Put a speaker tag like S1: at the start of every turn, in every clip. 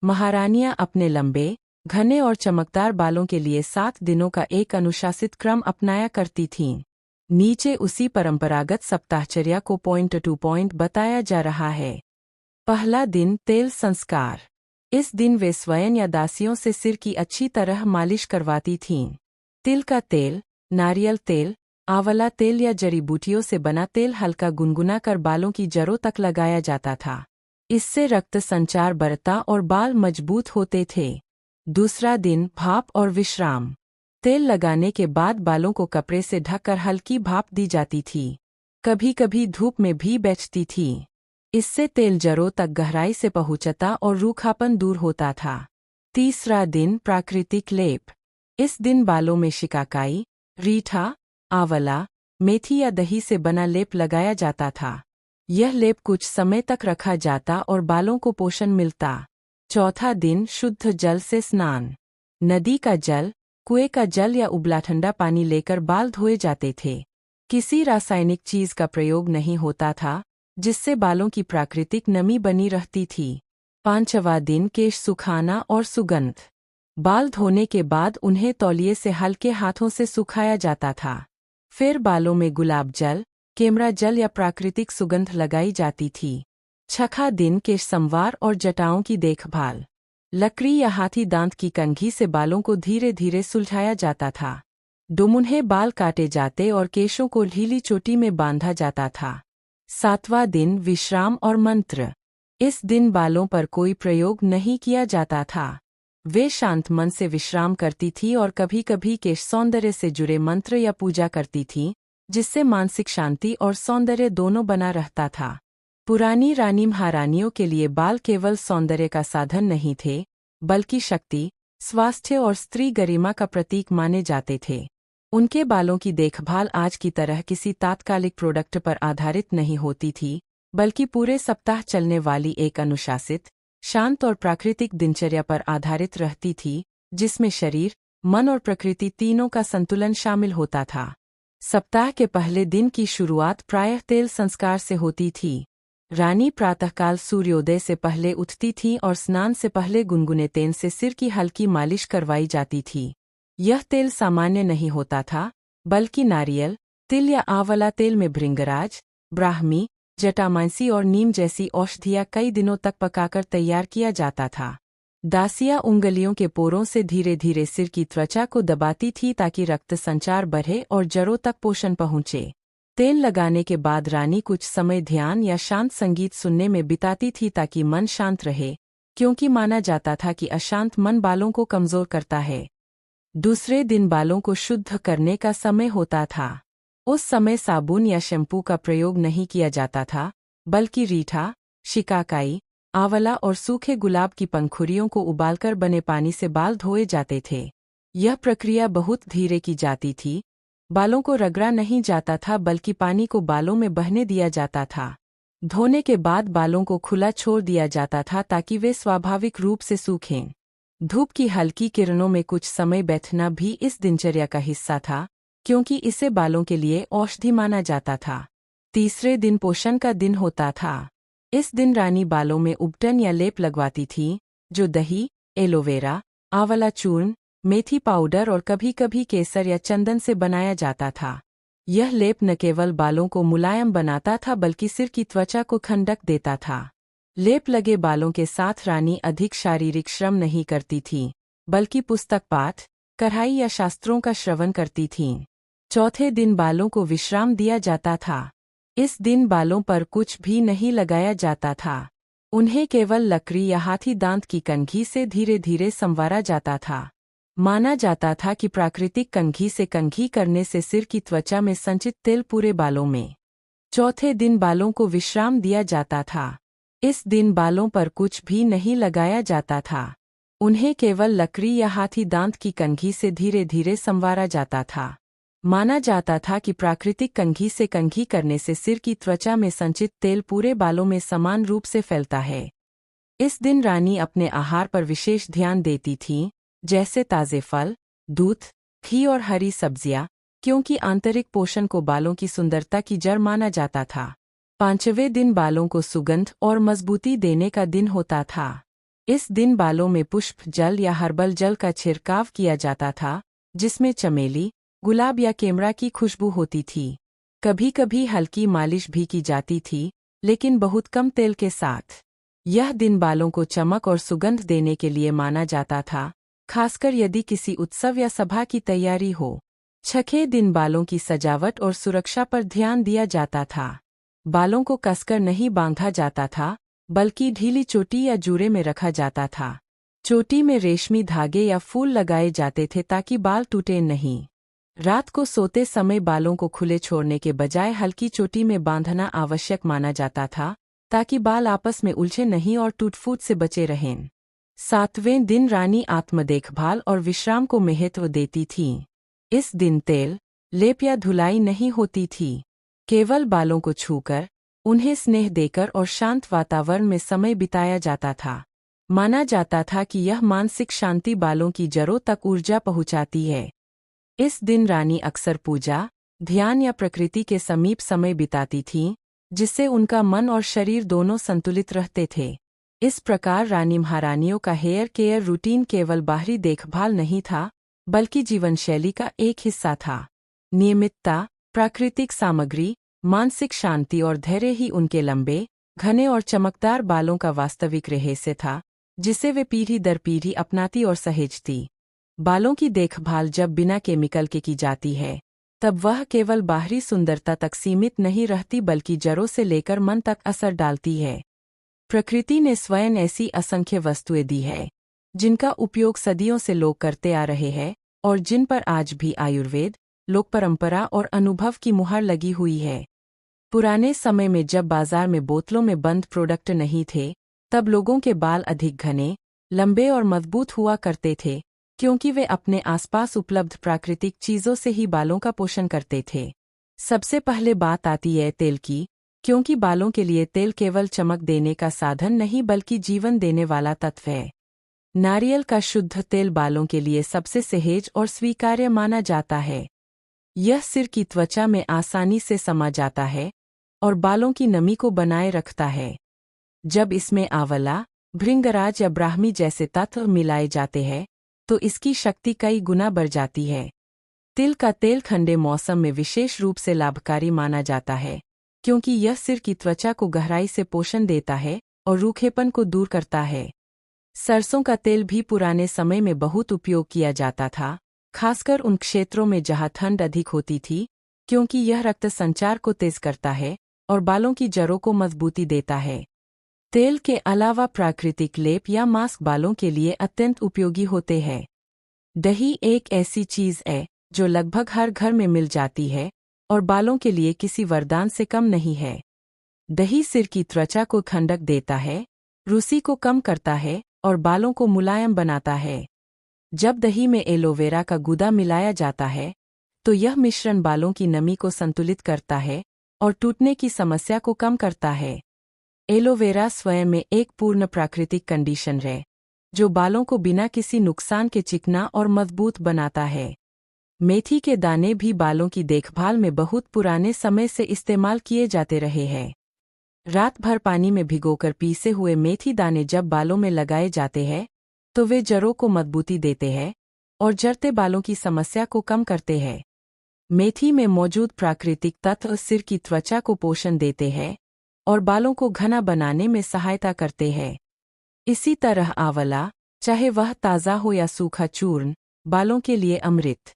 S1: महारानियां अपने लंबे, घने और चमकदार बालों के लिए 7 दिनों का एक अनुशासित क्रम अपनाया करती थीं। नीचे उसी परंपरागत सप्ताहचर्या को पॉइंट टू पॉइंट बताया जा रहा है। पहला दिन, तेल संस्कार। इस दिन वे स्वयं या दासियों से सिर की अच्छी तरह मालिश करवाती थीं। तिल का तेल, नारियल तेल, आंवला तेल या जड़ी बूटियों से बना तेल हल्का गुनगुना कर बालों की जड़ों तक लगाया जाता था। इससे रक्त संचार बढ़ता और बाल मजबूत होते थे। दूसरा दिन, भाप और विश्राम। तेल लगाने के बाद बालों को कपड़े से ढककर हल्की भाप दी जाती थी। कभी कभी धूप में भी बैठती थी। इससे तेल जड़ों तक गहराई से पहुंचता और रूखापन दूर होता था। तीसरा दिन, प्राकृतिक लेप। इस दिन बालों में शिकाकाई, रीठा, आंवला, मेथी या दही से बना लेप लगाया जाता था। यह लेप कुछ समय तक रखा जाता और बालों को पोषण मिलता। चौथा दिन, शुद्ध जल से स्नान। नदी का जल, कुएं का जल या उबला ठंडा पानी लेकर बाल धोए जाते थे। किसी रासायनिक चीज का प्रयोग नहीं होता था, जिससे बालों की प्राकृतिक नमी बनी रहती थी। पांचवां दिन, केश सुखाना और सुगंध। बाल धोने के बाद उन्हें तौलिए से हल्के हाथों से सुखाया जाता था। फिर बालों में गुलाब जल, केमरा जल या प्राकृतिक सुगंध लगाई जाती थी। छठा दिन, केश संवार और जटाओं की देखभाल। लकड़ी या हाथी दांत की कंघी से बालों को धीरे धीरे सुलझाया जाता था। दुमुन्हे बाल काटे जाते और केशों को ढीली चोटी में बांधा जाता था। सातवां दिन, विश्राम और मंत्र। इस दिन बालों पर कोई प्रयोग नहीं किया जाता था। वे शांत मन से विश्राम करती थी और कभी कभी केश सौंदर्य से जुड़े मंत्र या पूजा करती थी, जिससे मानसिक शांति और सौंदर्य दोनों बना रहता था। पुरानी रानी महारानियों के लिए बाल केवल सौंदर्य का साधन नहीं थे, बल्कि शक्ति, स्वास्थ्य और स्त्री गरिमा का प्रतीक माने जाते थे। उनके बालों की देखभाल आज की तरह किसी तात्कालिक प्रोडक्ट पर आधारित नहीं होती थी, बल्कि पूरे सप्ताह चलने वाली एक अनुशासित, शांत और प्राकृतिक दिनचर्या पर आधारित रहती थी, जिसमें शरीर, मन और प्रकृति तीनों का संतुलन शामिल होता था। सप्ताह के पहले दिन की शुरुआत प्रायः तेल संस्कार से होती थी। रानी प्रातःकाल सूर्योदय से पहले उठती थी और स्नान से पहले गुनगुने तेल से सिर की हल्की मालिश करवाई जाती थी। यह तेल सामान्य नहीं होता था, बल्कि नारियल, तिल या आंवला तेल में भृंगराज, ब्राह्मी, जटामांसी और नीम जैसी औषधियाँ कई दिनों तक पकाकर तैयार किया जाता था। दासियाँ उंगलियों के पोरों से धीरे धीरे सिर की त्वचा को दबाती थी ताकि रक्त संचार बढ़े और जड़ों तक पोषण पहुँचे। तेल लगाने के बाद रानी कुछ समय ध्यान या शांत संगीत सुनने में बिताती थी ताकि मन शांत रहे, क्योंकि माना जाता था कि अशांत मन बालों को कमजोर करता है। दूसरे दिन बालों को शुद्ध करने का समय होता था। उस समय साबुन या शैम्पू का प्रयोग नहीं किया जाता था, बल्कि रीठा, शिकाकाई, आंवला और सूखे गुलाब की पंखुड़ियों को उबालकर बने पानी से बाल धोए जाते थे। यह प्रक्रिया बहुत धीरे की जाती थी। बालों को रगड़ा नहीं जाता था, बल्कि पानी को बालों में बहने दिया जाता था। धोने के बाद बालों को खुला छोड़ दिया जाता था ताकि वे स्वाभाविक रूप से सूखें। धूप की हल्की किरणों में कुछ समय बैठना भी इस दिनचर्या का हिस्सा था, क्योंकि इसे बालों के लिए औषधि माना जाता था। तीसरे दिन पोषण का दिन होता था। इस दिन रानी बालों में उबटन या लेप लगवाती थी, जो दही, एलोवेरा, आंवला चूर्ण, मेथी पाउडर और कभी कभी केसर या चंदन से बनाया जाता था। यह लेप न केवल बालों को मुलायम बनाता था, बल्कि सिर की त्वचा को ठंडक देता था। लेप लगे बालों के साथ रानी अधिक शारीरिक श्रम नहीं करती थी, बल्कि पुस्तक पाठ, कढ़ाई या शास्त्रों का श्रवण करती थीं। चौथे दिन बालों को विश्राम दिया जाता था। इस दिन बालों पर कुछ भी नहीं लगाया जाता था। उन्हें केवल लकड़ी या हाथी दांत की कंघी से धीरे धीरे संवारा जाता था। माना जाता था कि प्राकृतिक कंघी से कंघी करने से सिर की त्वचा में संचित तेल पूरे बालों में। चौथे दिन बालों को विश्राम दिया जाता था। इस दिन बालों पर कुछ भी नहीं लगाया जाता था। उन्हें केवल लकड़ी या हाथी दांत की कंघी से धीरे धीरे संवारा जाता था। माना जाता था कि प्राकृतिक कंघी से कंघी करने से सिर की त्वचा में संचित तेल पूरे बालों में समान रूप से फैलता है। इस दिन रानी अपने आहार पर विशेष ध्यान देती थीं, जैसे ताजे फल, दूध, घी और हरी सब्जियां, क्योंकि आंतरिक पोषण को बालों की सुंदरता की जड़ माना जाता था। पांचवें दिन बालों को सुगंध और मजबूती देने का दिन होता था। इस दिन बालों में पुष्प जल या हर्बल जल का छिड़काव किया जाता था, जिसमें चमेली, गुलाब या केमड़ा की खुशबू होती थी। कभी कभी हल्की मालिश भी की जाती थी, लेकिन बहुत कम तेल के साथ। यह दिन बालों को चमक और सुगंध देने के लिए माना जाता था, खासकर यदि किसी उत्सव या सभा की तैयारी हो। छठे दिन बालों की सजावट और सुरक्षा पर ध्यान दिया जाता था। बालों को कसकर नहीं बांधा जाता था, बल्कि ढीली चोटी या जूड़े में रखा जाता था। चोटी में रेशमी धागे या फूल लगाए जाते थे ताकि बाल टूटे नहीं। रात को सोते समय बालों को खुले छोड़ने के बजाय हल्की चोटी में बांधना आवश्यक माना जाता था, ताकि बाल आपस में उलझे नहीं और टूट-फूट से बचे रहें। सातवें दिन रानी आत्म देखभाल और विश्राम को महत्व देती थीं। इस दिन तेल, लेप या धुलाई नहीं होती थी। केवल बालों को छूकर, उन्हें स्नेह देकर और शांत वातावरण में समय बिताया जाता था। माना जाता था कि यह मानसिक शांति बालों की जड़ों तक ऊर्जा पहुंचाती है। इस दिन रानी अक्सर पूजा, ध्यान या प्रकृति के समीप समय बिताती थीं, जिससे उनका मन और शरीर दोनों संतुलित रहते थे। इस प्रकार रानी महारानियों का हेयर केयर रूटीन केवल बाहरी देखभाल नहीं था, बल्कि जीवनशैली का एक हिस्सा था। नियमितता, प्राकृतिक सामग्री, मानसिक शांति और धैर्य ही उनके लंबे, घने और चमकदार बालों का वास्तविक रहस्य था, जिसे वे पीढ़ी दर पीढ़ी अपनाती और सहेजती। बालों की देखभाल जब बिना केमिकल के की जाती है, तब वह केवल बाहरी सुंदरता तक सीमित नहीं रहती बल्कि जड़ों से लेकर मन तक असर डालती है। प्रकृति ने स्वयं ऐसी असंख्य वस्तुएं दी है, जिनका उपयोग सदियों से लोग करते आ रहे हैं और जिन पर आज भी आयुर्वेद, लोक परंपरा और अनुभव की मुहर लगी हुई है। पुराने समय में जब बाजार में बोतलों में बंद प्रोडक्ट नहीं थे, तब लोगों के बाल अधिक घने, लंबे और मजबूत हुआ करते थे, क्योंकि वे अपने आसपास उपलब्ध प्राकृतिक चीजों से ही बालों का पोषण करते थे। सबसे पहले बात आती है तेल की, क्योंकि बालों के लिए तेल केवल चमक देने का साधन नहीं बल्कि जीवन देने वाला तत्व है। नारियल का शुद्ध तेल बालों के लिए सबसे सहज और स्वीकार्य माना जाता है। यह सिर की त्वचा में आसानी से समा जाता है और बालों की नमी को बनाए रखता है। जब इसमें आंवला, भृंगराज या ब्राह्मी जैसे तत्व मिलाए जाते हैं, तो इसकी शक्ति कई गुना बढ़ जाती है। तिल का तेल ठंडे मौसम में विशेष रूप से लाभकारी माना जाता है, क्योंकि यह सिर की त्वचा को गहराई से पोषण देता है और रूखेपन को दूर करता है। सरसों का तेल भी पुराने समय में बहुत उपयोग किया जाता था, खासकर उन क्षेत्रों में जहां ठंड अधिक होती थी, क्योंकि यह रक्त संचार को तेज करता है और बालों की जड़ों को मजबूती देता है। तेल के अलावा प्राकृतिक लेप या मास्क बालों के लिए अत्यंत उपयोगी होते हैं। दही एक ऐसी चीज है जो लगभग हर घर में मिल जाती है और बालों के लिए किसी वरदान से कम नहीं है। दही सिर की त्वचा को ठंडक देता है, रूसी को कम करता है और बालों को मुलायम बनाता है। जब दही में एलोवेरा का गूदा मिलाया जाता है, तो यह मिश्रण बालों की नमी को संतुलित करता है और टूटने की समस्या को कम करता है। एलोवेरा स्वयं में एक पूर्ण प्राकृतिक कंडीशनर है, जो बालों को बिना किसी नुकसान के चिकना और मजबूत बनाता है। मेथी के दाने भी बालों की देखभाल में बहुत पुराने समय से इस्तेमाल किए जाते रहे हैं। रात भर पानी में भिगोकर पीसे हुए मेथी दाने जब बालों में लगाए जाते हैं, तो वे जड़ों को मजबूती देते हैं और झड़ते बालों की समस्या को कम करते हैं। मेथी में मौजूद प्राकृतिक तत्व सिर की त्वचा को पोषण देते हैं और बालों को घना बनाने में सहायता करते हैं। इसी तरह आंवला, चाहे वह ताज़ा हो या सूखा चूर्ण, बालों के लिए अमृत।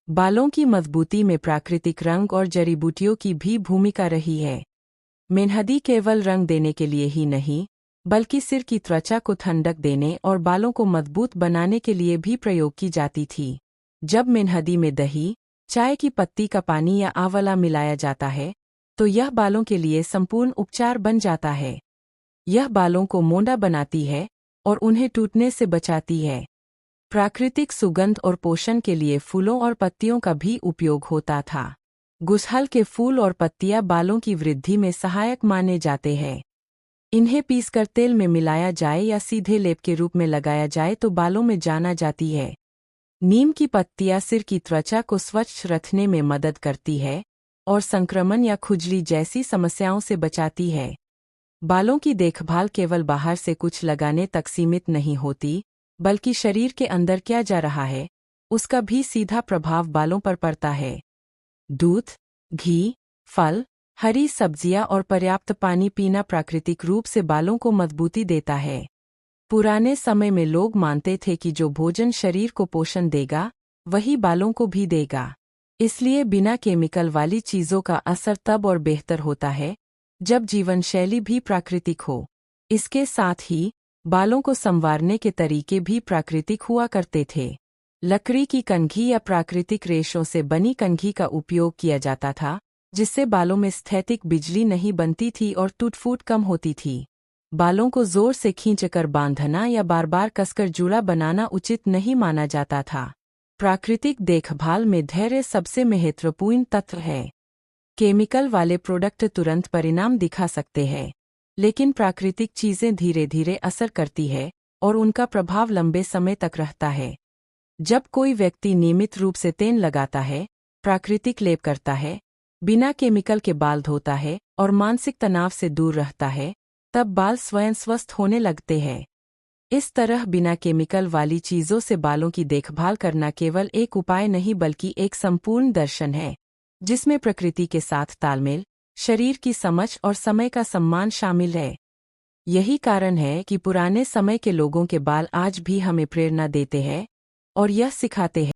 S1: बालों की मजबूती में प्राकृतिक रंग और जड़ी बूटियों की भी भूमिका रही है। मेहंदी केवल रंग देने के लिए ही नहीं, बल्कि सिर की त्वचा को ठंडक देने और बालों को मजबूत बनाने के लिए भी प्रयोग की जाती थी। जब मेहंदी में दही, चाय की पत्ती का पानी या आंवला मिलाया जाता है, तो यह बालों के लिए संपूर्ण उपचार बन जाता है। यह बालों को मोटा बनाती है और उन्हें टूटने से बचाती है। प्राकृतिक सुगंध और पोषण के लिए फूलों और पत्तियों का भी उपयोग होता था। गुड़हल के फूल और पत्तियां बालों की वृद्धि में सहायक माने जाते हैं। इन्हें पीसकर तेल में मिलाया जाए या सीधे लेप के रूप में लगाया जाए तो बालों में जाना जाती है। नीम की पत्तियां सिर की त्वचा को स्वच्छ रखने में मदद करती है और संक्रमण या खुजली जैसी समस्याओं से बचाती है। बालों की देखभाल केवल बाहर से कुछ लगाने तक सीमित नहीं होती, बल्कि शरीर के अंदर क्या जा रहा है, उसका भी सीधा प्रभाव बालों पर पड़ता है। दूध, घी, फल, हरी सब्जियां और पर्याप्त पानी पीना प्राकृतिक रूप से बालों को मजबूती देता है। पुराने समय में लोग मानते थे कि जो भोजन शरीर को पोषण देगा, वही बालों को भी देगा। इसलिए बिना केमिकल वाली चीजों का असर तब और बेहतर होता है, जब जीवन शैली भी प्राकृतिक हो। इसके साथ ही बालों को संवारने के तरीके भी प्राकृतिक हुआ करते थे। लकड़ी की कंघी या प्राकृतिक रेशों से बनी कंघी का उपयोग किया जाता था, जिससे बालों में स्थैतिक बिजली नहीं बनती थी और टूट-फूट कम होती थी। बालों को जोर से खींचकर बांधना या बार-बार कसकर जूड़ा बनाना उचित नहीं माना जाता था। प्राकृतिक देखभाल में धैर्य सबसे महत्वपूर्ण तत्व है। केमिकल वाले प्रोडक्ट तुरंत परिणाम दिखा सकते हैं, लेकिन प्राकृतिक चीजें धीरे-धीरे असर करती है और उनका प्रभाव लंबे समय तक रहता है। जब कोई व्यक्ति नियमित रूप से तेल लगाता है, प्राकृतिक लेप करता है, बिना केमिकल के बाल धोता है और मानसिक तनाव से दूर रहता है, तब बाल स्वयं स्वस्थ होने लगते हैं। इस तरह बिना केमिकल वाली चीजों से बालों की देखभाल करना केवल एक उपाय नहीं बल्कि एक संपूर्ण दर्शन है, जिसमें प्रकृति के साथ तालमेल, शरीर की समझ और समय का सम्मान शामिल है। यही कारण है कि पुराने समय के लोगों के बाल आज भी हमें प्रेरणा देते हैं और यह सिखाते हैं